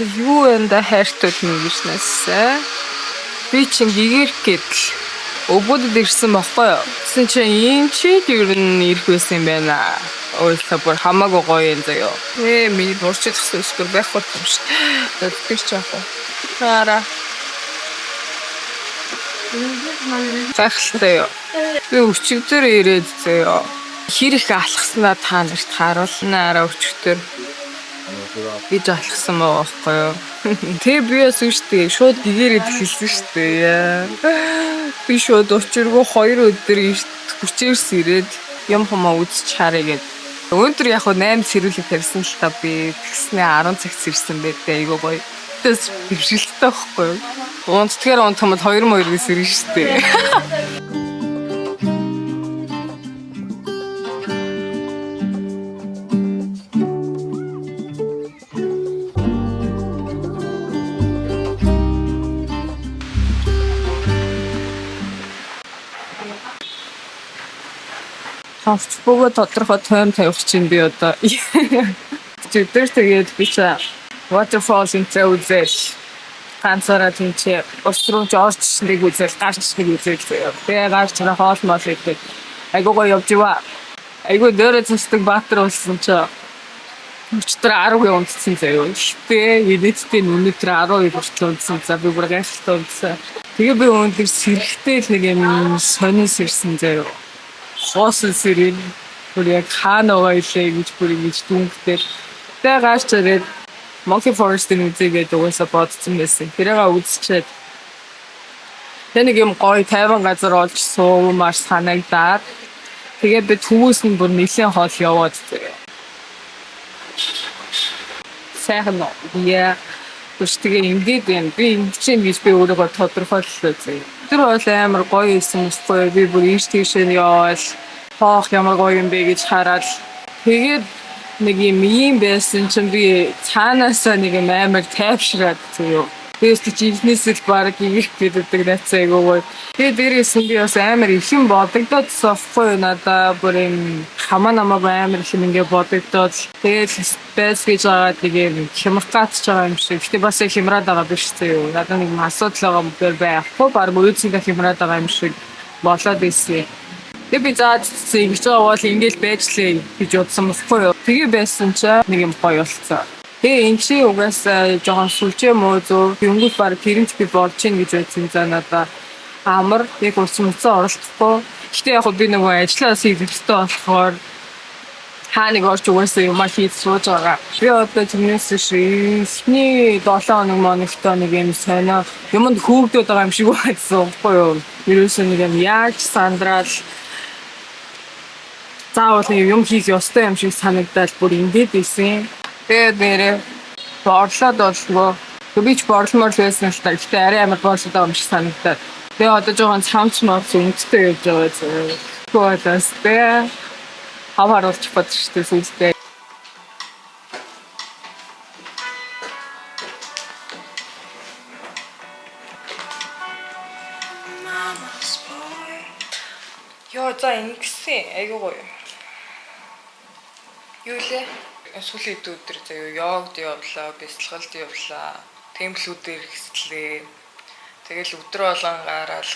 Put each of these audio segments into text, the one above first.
юу энэ хайртууд нэгэрснээсээ би чинь гэгэрх гэдэл өвгөдөд ирсэн баггүй юу. Тэгсэн чинь ийм чи ер нь ирэх байсан юм байна. Өөрөөсөө бүр хамаагүй гоё юм заяа. Миний дурчид гэсэн өсгөр байх бол юм шүү. Тэр ч яах вэ? Хараа. Гайхалтай юу. Би өчигдөр ирээд заяа. Хэр их алхаснаа та нарт харуулна араа өчигдөр. Гэж алхсан байгаа байхгүй юу. Тэг би бас үүштэй шууд гэгэрээд хэлсэн шүү дээ. Би шууд учиргүй 2 өдөр хүчээрс ирээд юм хумаа үзчих харъя гэд. Өнөөдөр яг 8 сэрүүлэг тарьсан л та би тэгснээ 10 цагт ирсэн байдээ. Айгуу гоё. Тэс бэршилттэй байхгүй юу. Унцтэгэхээр унтхамд 2-2-ээс ирнэ шүү дээ. Хавч бөгөө тодорхой тойм тавьчих чинь би одоо. Өдөр тэгээд би чаа waterfalls энэ үзэл. Ганцаараа тийч остров жорч нэг үзэл гарч нэг үзэл. Тэгээ гарч на хоол мол идэх. Айгуу гоё явж ива. Айгуу дөрөв цэцдэг Баатар болсон ч өчтөр 10 унтсан заяа. Гэтэ эдэттэй өнөөдөр 12 хүртэл унтсан. За би бүр гайхалтай унтсан. Тэгээ би өнөөдөр сэрхтэй л нэг юм сонирс ирсэн заяа. Хоосон сэрэн бүр яг хаана байгаа илээ гэж бүр ингэж дүнхтэй. Тэгээ гарч ирээд Monkey Forest-ийн үзээгээд угаасаа бодсон байсан. Тэрээгээ үзчихэд нэг юм гоё тайван газар олж суумаар санагдаад тэгээ би төвөөс нь бүр нэлээд хоол яваад заяа. Сайхан яа тэгээ ингээд байна. Би ингэж юм гэж би өөрийгөө тодорхойллоо заяа. Тэр бол амар гоё юм уу? Би бүр ийш тийш яваал хоох ямар гоё юм бэ гэж хараад тэгээд нэг юм байсан чинь би цаанаасаа нэг юм амар тайвшраад заяа. Тэрс чижнээс л баг их гэдэг найцаа айгуу. Тэгээд дээрээс нь би бас амар их юм бодогдоод софгүй надаа бүр юм хамаа намаа амар их юм ингээ бодогдоод тэгээд спейс гэж байгаа нэг юм хямртаач байгаа юм шиг. Гэтэ бас хямраад байгаа биш заяа. Надад нэг асуудал байгаа байхгүй баг өөцөндөө хямраад байгаа юм шиг болоод ирсэн. Тэгээд би заад ингэж байгаа бол ингээл байжлаа гэж бодсон байхгүй юу. Тэгээ байсан чинь нэг юм гоё болцсон. Тэгээ энэ чи угаасаа жоохон сүлжээ муу зөө юунгууд баг тэрэнч би болж ийн гэж байсан за надаа амар яг урсан мөцөө оролцохгүй. Гэтэ яг би нөгөө ажиллаас идэвхтэй болохоор хаа нэг орч угаасаа юм хийж сууж байгаа. Би одоо тэрнээс шийсний 7 хоногтой нэг юм сонио юмд хөөгдөд байгаа юм шиг байсан байхгүй юу. Ерөөсөө нэг юм яаж сандрал заавал юм хийх ёстой юм шиг санагдал бүр ингээд ийсэн. Тэгээд нэрээ борлоод болсгоо. Төбич борломоор байсан л та. Гэтэ арай амар борлоод байгаа юм шиг санагдаад. Тэгээ одоо жоохон цамц маац үнэтэй явж байгаа зэрэг. Гоодас тэ хавааруулж бодчихсон сүлдээ. Ёо за ингэсэн айгуу гоё. Юу лээ? Сүүлийн өдөр заяа йогд явлаа, бясалгалд явлаа, темплүүдээр хэстлээ. Тэгэл өдрөө болгон гараад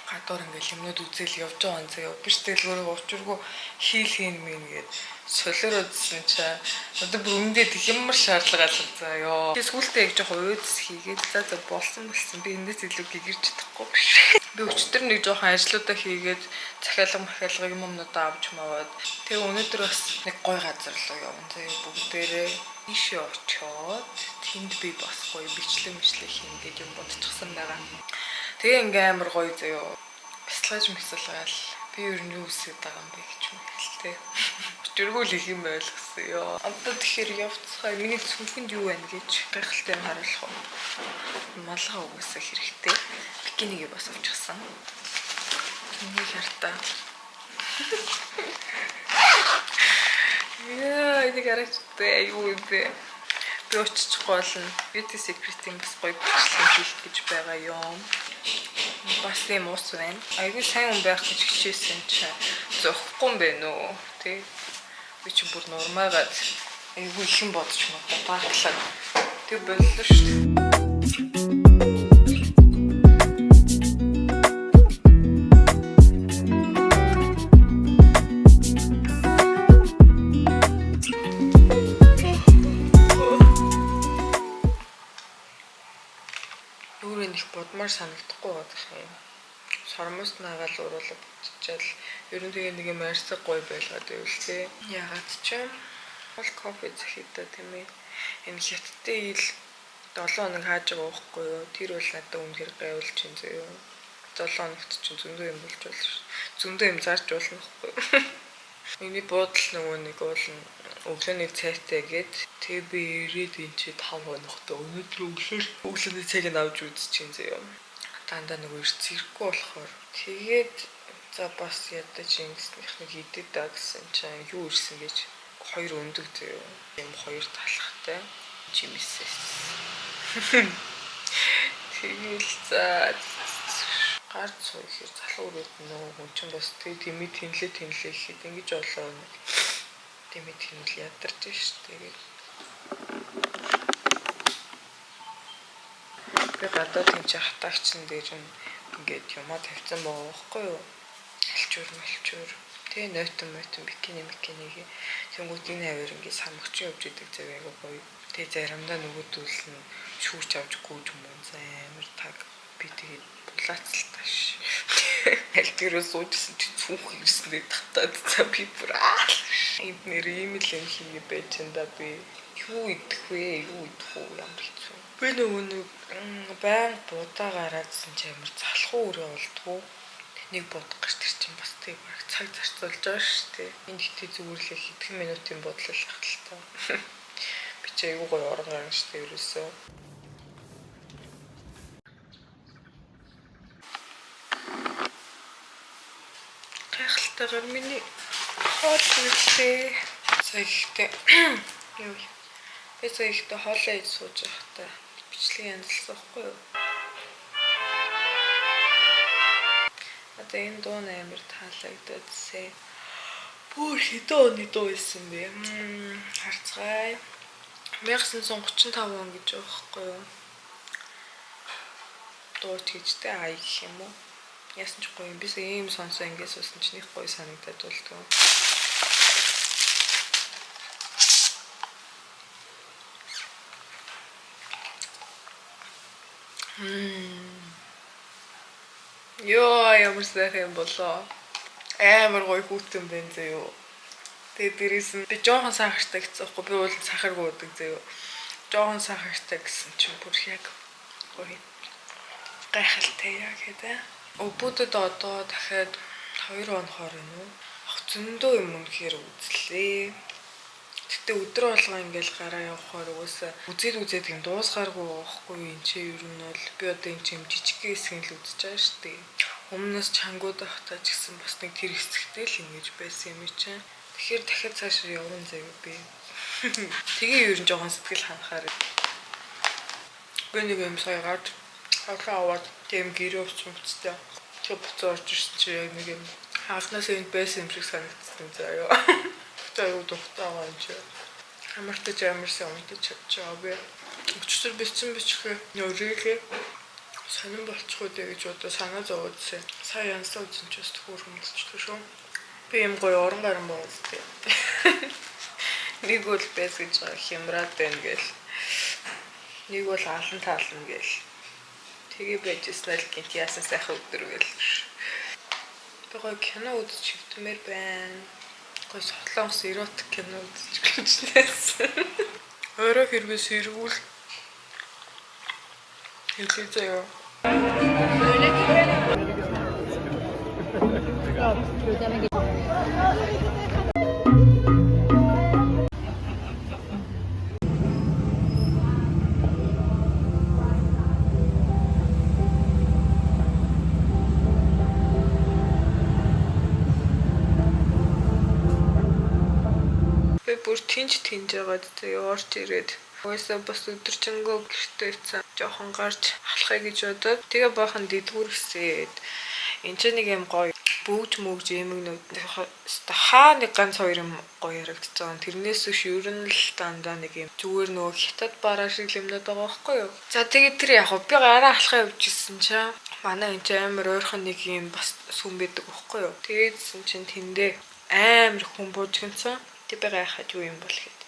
гадуур ингээл юмнууд үзэл явж байгаа юм заяа. Биш дэлгүүрээ учиргүй хийл хийн мэн гээд солиородсон чаа. Одоо бүр өмнөд ямар шаардлага алга заяа. Би сүүлдээ яг жоохон өөдс хийгээд за болсон. Би эндээс илүү гэгэрч чадахгүй биш. Би өчтөр нэг жоохон ажлуудаа хийгээд захиалга юмнуудаа авч маваад тэгээ өнөөдөр бас нэг гоё газар руу явна заяа бүгдээрээ ийшээ очиод тэнд би бас гоё бичлэг хийн гэж юм бодчихсан байгаа. Тэгээ ингээм амар гоё заяа бяцлагаж би ер нь юу үсээд байгаа юм бэ гэж юм хэлтэй. Өчтөргөл их юм ойлгосон ёо. Одоо тэгэхээр явцгаа миний сүнхэнд юу байна гэж гайхалтай юм харуулах уу. Малгай угаасаа хэрэгтэй. Бикинийг бас авчихсан. Миний хартаа. Яа, энийг арайчтай юу юм бэ? Би очичих болно. Beauty Secret-ийн бас гоё бичлэг хийх гэж байгаа юм. Бас юм уус байна. Айгүй сайн хүн байх гэж хичээсэн чинь зөхгүй юм бэ нөө. Тэ. Би ч бүр нурмаагаад айгүй их юм бодож байна. Баатлаа. Тэг боллоо шүү дээ. Юурын их бодмаар санагдахгүй байх юм. Сормоос нагаал уруулаа бутчихал ер нь тэгээ нэг юм арьсаг гой байлгаад байвал тээ. Ягаад ч юм бол кофе зэхидэ тийм ээ. Энэ хятадтай ил 7 хоног хааж байгаа байхгүй юу? Тэр бол надад үнэхээр гайвуулж чинь зөө. 7 хоногт чинь зөндөө юм болж болно ш. Зөндөө юм зарж болно байхгүй юу? Миний буудал нөгөө нэг бол өглөөний цайтай гээд тэг би ирээд энэ чи 5 хоногт өнөөдөр өглөөний цайг нь авч үзчихин зөө. Дандаа нөгөө ирцэрхгүй болохоор тэгээд за бас ядаж ингэснийх нэг идэд даа гэсэн чинь юу ирсэн гэж хоёр өндөг зөө. Юм хоёр талхтай чимээсээс. Тэгэл за гар цоо ихэр залуу үрээд нөө хүн чинь бас тэг тэмээ тэнлээ ихэд ингэж болоо нэг тэмээ тэнэл ядарч ш. Тэгээд би гадаад тийч хатаагчин дээр ингээд юмаа тавьсан байгаа байхгүй юу? Алчуур. Тэгээ нойтон бикини тэнгууд энэ хавар ингээд самгч явж идэг зав айгу гоё. Тэгээ заримдаа нөгөөдөл нь шүүрч авч гүйж хүмүүс амар таг би тэгээд булаацалтааш. Альтэрөө суужсэн чи цүнх ирснээр татаад за би бүр энд нэр ийм л юм хийе байж энэ би юу идэх вэ ямар хэцүү. Би нөгөө баян будаа гараадсан ч амар залхуу өрөө болдгоо. Нэг бодох гэж тэр чинь бас тэг баг цаг зарцуулж байгаа шүү дээ. Энд ихтэй зүгээр л хэдхэн минутын бодлол хаталтаа. Би ч аюу гоё орон гарна шүү дээ ерөөсөө. Гайхалтайгаар миний хоол үлдээ. Цагтай. Юу. Би цагтай хоолоо иж сууж байхдаа бичлэг янзлсан байхгүй юу? Одоо энэ дуу амар таалагддагсээ. Бүр хэдэн оны дуу байсан бэ? Харцгаая. 1935 он гэж байгаа байхгүй юу? Дуу тэгжтэй ай гэх юм уу? Яасан ч гоё юм. Бис ийм сонсоо ингээс усан ч нэг гоё санагдаад болдгоо. Ёо ямар сайхан болоо. Амар гоё хүүтэн байна зөө. Тэгээд дээрээс нь би жоохон сахартай гэсэн юм. Би бол сахаргүй удаг зөө. Жоохон сахартай гэсэн чинь бүр яг гоё. Гайхалтай яа гэдэг. Өбөдөд одоо дахиад 2 хоногор юм уу? Зөндөө юм үнэхээр үзлээ. Гэтэ өдөр болгоо ингээл гараа явахаар угаасаа үзээд юм дуусгааргүй байхгүй юм чи ер нь бол би одоо энэ чим жижиг хэсэг л үзэж байгаа шүү дээ. Өмнөөс чангууд ахтаа ч гэсэн бас нэг тэр хэсэгтэй л ингэж байсан юм чинь. Тэгэхээр дахиад цааш явна заяа би. Тэгээ ер нь жоохон сэтгэл ханахаар. Би нэг юм сая гарч аваад тийм гэрээ уцмцтай. Тэг буцаа орж ирсэн чи яг нэг юм хаалнаас энд байсан юм шиг санагдсан заяа. Юу духтагаа юм чи. Амартай амарсан амтаж чадчихаа би. Өчтөр бичихээ нөрөөхөө санан болчихоо гэж одоо санаа зовоодсэн. Сая янсаа үзэн ч бас төхөр хөндлөжтэй шүү. Би юм гоё орон гарan боостэй. Нэг бол бэс гэж хямраад байна гэл. Нэг бол алан таална гэл. Тэгээ байжсэн л гинт яасан сайхан өдөр гэл. Би гоё кино үзэж хөвтмээр байна. Гой солонгос эротик кино үзэж гэлжсэн. Өөрөө хэрвээ сэргүүл хэлээ заяа. Бүр тинж байгаад тэгээ орж ирээд угаасаа бас өдөржингөө гэртээ ицсэн жоохон гарч алхах гэж бодоод тэгээ баахан дэдгүр гисээд энэ ч нэг юм гоё бүүж мөгж эмэгнүүд хаа нэг ганц хоёр юм гоё ярагдаж байгаа. Тэрнээс биш ер нь л дандаа нэг юм зүгээр нөгөө хятад бараа шиг юмнууд байгаа байхгүй юу. За тэгээд тэр яг би гараа алхаа явжсэн чинь манай энэ амар ойрхон нэг юм бас сүм байдаг байхгүй юу. Тэгээдсэн чинь тэндээ амар хүн буужгинсан. Тэг би гайхаад юу юм бол гэд.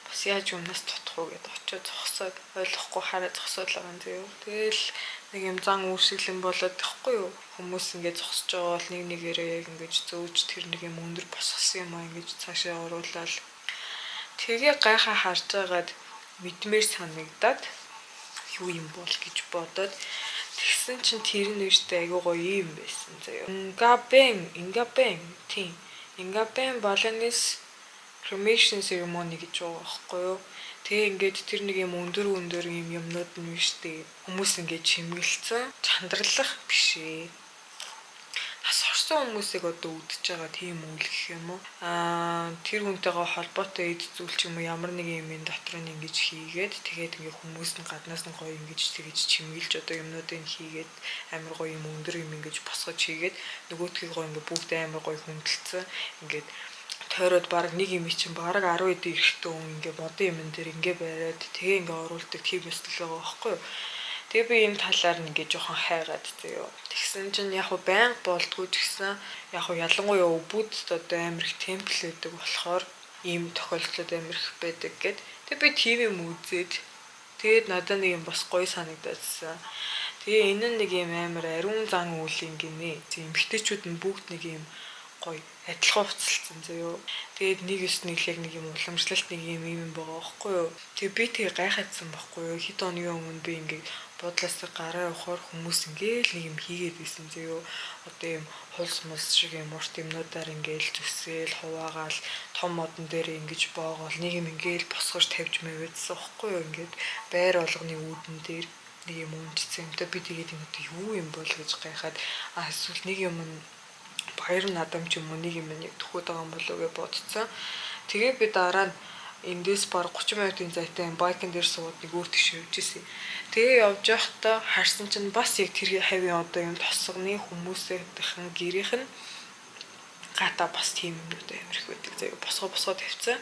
Бас яаж юмнаас тутах уу гэд очиод зогсоод ойлгохгүй хараа зогсоод байгаа юм зөө. Тэгэл нэг юм зан үүсгэлэн болоод тахгүй юу. Хүмүүс ингээд зогсож байгаа бол нэг нэгээрээ яг ингэж зөөж тэр нэг юм өндөр босгосон юм аа ингэж цаашаа оруулаад тэгээ гайхаа харж байгаад мэдмээр санагдаад юу юм бол гэж бодоод тэгсэн чинь тэр нь үстэй айгуу гоё юм байсан заяа. Ингабен тийм. Ингабен Balinese cremation ceremony гэж байгаа байхгүй юу. Тэгээ ингээд тэр нэг юм өндөр юм юмнууд нь штэ хүмүүс ингээд чимгэлцэн чандралах биш ээ. Нас орсон хүмүүсийг одоо үдчихэж байгаа тийм үйл гэх юм уу. Тэр хүнтэйгээ холбоотой эд зүйл ч юм уу ямар нэг юм ин дотор нь ингэж хийгээд тэгээд ингээд хүмүүс нь гаднаас нь гоё ингэж тэгэж чимгэлж одоо юмнуудыг хийгээд амар гоё юм өндөр юм ингэж босгож хийгээд нөгөөдгийг гоё ингээд бүгд амар гоё хүндэлцэн ингээд тойроод баг нэг юм чинь баг 10 эд эрэхтэн ингээ бодон юм дээр ингээ бариад тэгээ ингээ оруулдаг тийм өстөл байгаа байхгүй юу. Тэгээ би энэ талаар ингээ жоохон хайгаад зөө. Тэгсэн чинь яг уу байнга болдгоо ч гэсэн яг уу ялангуяа өвбүдд одоо амар их темпл байдаг болохоор ийм тохиолдлууд амар их байдаг гэд. Тэгээ би ТV юм үзээд тэгээд надад нэг юм бас гоё санагдаадсан. Тэгээ энэ нэг юм амар ариун зан үйл ингэнэ. Эмэгтэйчүүд нь бүгд нэг юм гоё адилхан уцалсан зөө. Тэгээд нэг яг нэг юм уламжлалт нэг юм байгаа байхгүй юу. Тэгээ би тэгээ гайхацсан байхгүй юу. Хэд хоногийн өмнө би ингээд бодлоос гараа явахаар хүмүүс ингээл нэг юм хийгээд байсан зөө. Одоо юм хулс мулс шиг юм урт юмнуудаар ингээл зүсээл хуваагаал том модон дээр ингэж боогоол нэг юм ингээл босгож тавьж мэвэдсэн байхгүй юу. Ингээд байр болгоны үүдэн дээр нэг юм үнжсэн юм. Би тэгээд юм юу юм бол гэж гайхаад эсвэл нэг юм баяр надам ч юм уу нэг юм нэг төхөд байгаа юм болов гэж бодсон. Тэгээ би дараа нь эндээс баг 30 минутын зайтай байкн дээр сууд нэг өөр тийш явж ирсэн. Тэгээ явж байхдаа харсан чинь бас яг тэр хавийн одоо юм тосгоны хүмүүсийнхэн гэрийнх нь гата бас тийм юмнууд амар их байдаг заяа босгоо тавьсан.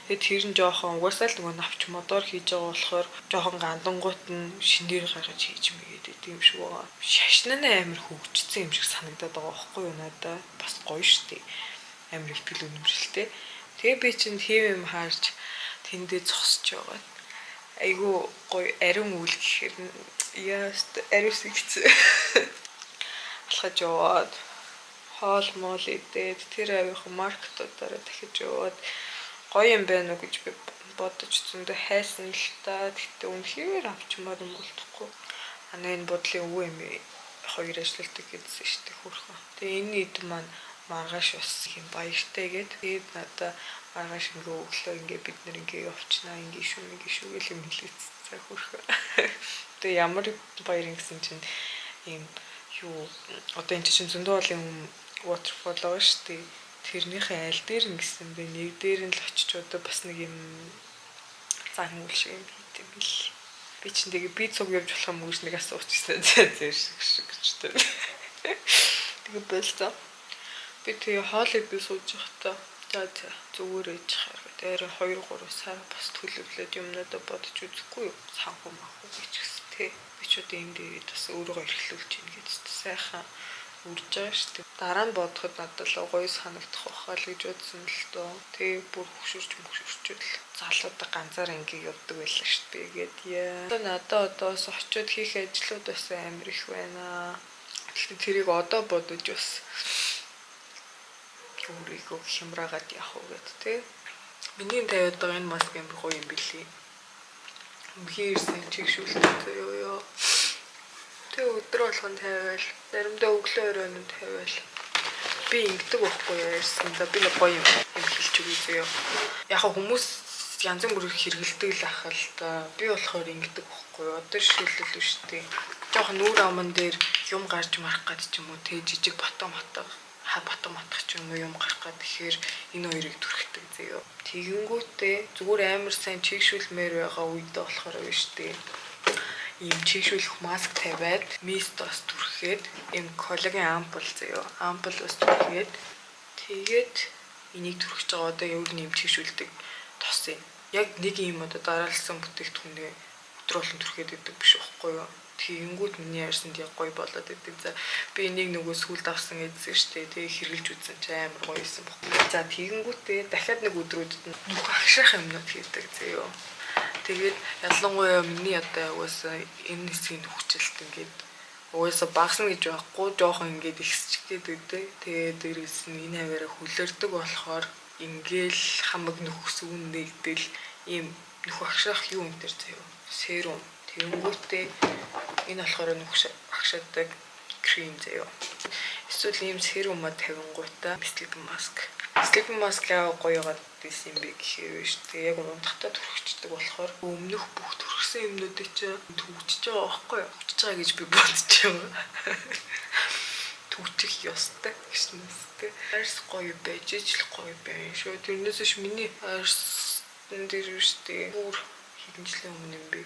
Тэгээ тэр нь жоохон угаасаа л нөгөө навч модоор хийж байгаа болохоор жоохон гандангуут нь шинээр гаргаж хийж мэгээд тийм шиг байгаа. Шашны амар хөгжсөн юм шиг санагдаад байгаа байхгүй юу надаа. Бас гоё штий. Амар ихтгэл үнэмшилтэй. Тэгээ би чинь тийм юм харж тэндээ зогсож байгаа. Айгу гоё ариун үйл гэхээр яаст ариус ихсэн. Алхаж яваад хоол моол идээд тэр авийн маркетуудаараа дахиж яваад гоё юм байна уу гэж би бодож зөндөө хайсан л та. Тэгтээ үнэхээр авчмаар юм болтохгүй. Энэ бодлын өвөө юм хоёр ажилладаг гэдсэн шүү дээ хөрхөн. Тэгээ энэ ид маань маргааш бас юм баяртай гээд тэгээд надаа маргааш ингээ өглөө ингээ бид нэр ингээ явчихнаа ингээ шүү гэл юм хэлээцсэн хөрхөн. Тэгээ ямар баяр гэсэн чинь ийм юу одоо энэ чинь зөндөө олон waterfall байгаа шүү дээ. Тэрнийхээ аль дээр ингэсэн бэ? Нэг дээр нь л очиж одоо бас нэг юм зан үйл шиг юм хийдэм бил. Би чинь тэгээ би цуг явж болох юм уу нэг асуучихсан зэр шиг гэж тээ. Тэгээ болцоо. Би тэгээ хоолыг би сууж байхдаа за зүгээр ээж хараа. Тэр 2 3 сар бас төлөвлөд юмнуудаа бодож үзэхгүй юу? Санхүү махуу гэж гисэн тий. Би ч одоо энэ дээр бас өөрийгөө эрхлүүлж ийн гэж сайхан үрж байгаа шүү дээ. Дараа нь бодоход надад л гоё санагдах байхаа л гэж бодсон л доо. Тэгээ бүр хөшөрчөд л залуудаа ганцаар ингээ явдаг байлаа шүү дээ. Тэгээд яа. Надад одоос очиод хийх ажлууд бас амар их байна. Гэхдээ тэрийг одоо бодож бас өөрийгөө хямраагаад явах уу гэд тэ. Миний тавиад байгаа энэ маск юм гоё юм билий. Үнхээрсэн чигшүүлтэй ёо. Тэг өдрө болгон тавиал, заримдаа өглөө өрөөнд тавиал. Би ингэдэг байхгүй яарсан да би нэг гоё юм хэлж өгье зөө. Яг хүмүүс янз бүрээр хэрэгэлдэг л ах л да. Би болохоор ингэдэг байхгүй. Одоо шилэл биш үү. Жохон нүүр аман дээр юм гарч марах гад ч юм уу тэ жижиг ботом матах ч юм уу юм гарах гад тэгэхээр энэ хоёрыг түрхдэг зөө. Тэгэнгүүтээ зүгээр амар сайн чигшүүлмээр байгаа үед болохоор биш үү. ийм чийгшүүлэх маск тавиад мист бас түрхээд ийм колаген ампул заяа. Ампул бас түрхээд тэгээд энийг түрхэж байгаа одоо яг нэм чийгшүүлдэг тос юм. Яг нэг ийм одоо дараалсан бүтээгдэхүүнээ өдөр болгон түрхээд идэг биш байхгүй юу? Тэгэнгүүт миний ярьсанд яг гоё болоод идэг. За би энийг нөгөө сүлд авсан гэдсэн штэ. Тэгээ хэрглэж үзсэн чи амар гоё исэн баггүй. За тэгэнгүүтээ дахиад нэг өдрүүдэд нүх агшаах юмнууд хийдэг заяа. Тэгээд ялангуяа миний одоо угаасаа энэ хэсгийн хөвчлөлт ингээд угаасаа багсна гэж байхгүй жоохон ингээд ихсчихэд өгдөө. Тэгээд дээрээс нь энэ хаваараа хүлэрдэг болохоор ингээл хамаг нөхөс үн нэгдэл ийм нүх агшаах юу энэ төр заяа. Серум. Тэгэнгүүтээ энэ болохоор нүх агшаадаг крем заяа. Эсвэл ийм серумаа тавингуудаа sleeping mask. Sleeping mask яа гоёгаад байсан юм бэ гэхээр биш. Тэгээ яг унтахтаа түрхчихдэг болохоор өмнөх бүх түрхсэн юмнуудыг чи төвчж байгаа байхгүй юу? Төвчж байгаа гэж би бодож байгаа. Төвчих ёстой гэснээр арьс гоё байж ижил гоё байна шүү. Тэрнээс ш миний арьс дээр штэ бүр хэдэн жилийн өмнө юм бэ?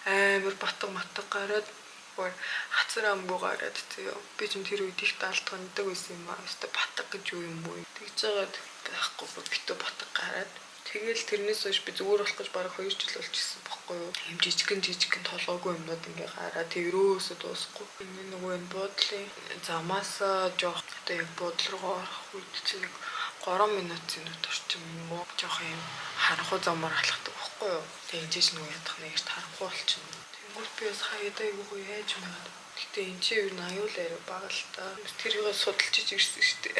Амар батг матг гараад хацар амгүй гараад зөө. Би ч тэр үед их даалтгандаг байсан юм аа. Өстө батг гэж юу юм бүү. Тэгж жагаад байхгүй битүү батг гараад тэгэл тэрнээс хойш би зүгээр болох гэж бараг 2 жил болж ирсэн байхгүй юу. Ийм жижигэн толгоогүй юмнууд ингээ гараад тэрөөсөө дуусахгүй. Энэ нөгөө энэ буудлын замаас жоох одоо яг буудал руу орох үед чинь нэг 3 минутын орчим юм уу. Жоох юм харанхуй замаар алхахдаг байхгүй юу. Тэгээ энэ ч нөгөө ядах нэг их харанхуй болчихно. Тэнгүүт би бас хаяадаа айгуугүй яаж юм яагаад. Гэтэ энэ чинь юу аюул арай бага л та. Тэрийг судалж ирсэн шүү дээ.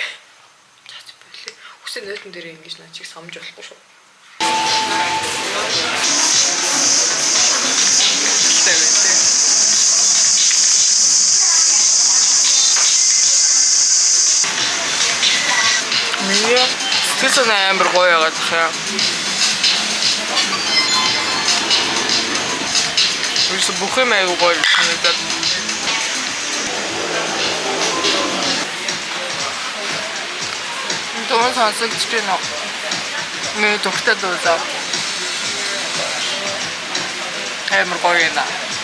Цаац болээ. Үсээ нойтон дээр ингэж наа чиг самж болохгүй шүү. Миний сэтгэл амар гоё яагаад хаа. Үгүй бүх юм аягүй гоё санагдаад. Дөрөв сонсогдож байна. Нэг дуртай дуу зав. Амар гоё юм аа.